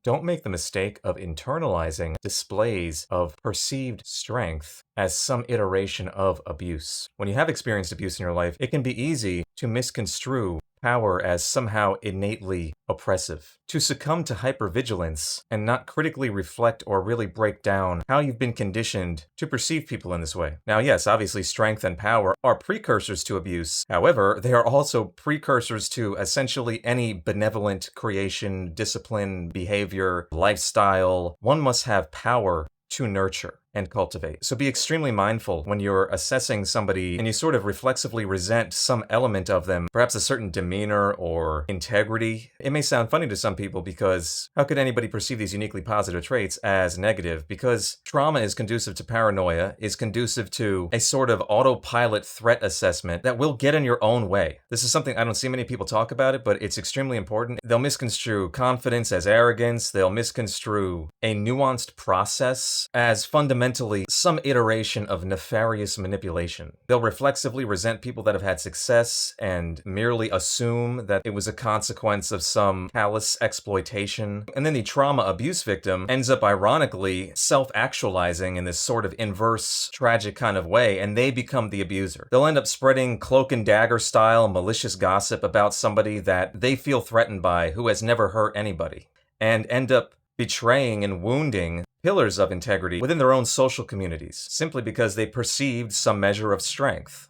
don't make the mistake of internalizing displays of perceived strength as some iteration of abuse. When you have experienced abuse in your life, it can be easy to misconstrue power as somehow innately oppressive, to succumb to hypervigilance and not critically reflect or really break down how you've been conditioned to perceive people in this way. Now, yes, obviously strength and power are precursors to abuse. However, they are also precursors to essentially any benevolent creation, discipline, behavior, lifestyle. One must have power to nurture and cultivate. So be extremely mindful when you're assessing somebody and you sort of reflexively resent some element of them, perhaps a certain demeanor or integrity. It may sound funny to some people because how could anybody perceive these uniquely positive traits as negative? Because trauma is conducive to paranoia, is conducive to a sort of autopilot threat assessment that will get in your own way. This is something I don't see many people talk about it, but it's extremely important. They'll misconstrue confidence as arrogance. They'll misconstrue a nuanced process as fundamentally some iteration of nefarious manipulation. They'll reflexively resent people that have had success and merely assume that it was a consequence of some callous exploitation. And then the trauma abuse victim ends up ironically self-actualizing in this sort of inverse, tragic kind of way, and they become the abuser. They'll end up spreading cloak and dagger style malicious gossip about somebody that they feel threatened by who has never hurt anybody, and end up betraying and wounding pillars of integrity within their own social communities, simply because they perceived some measure of strength.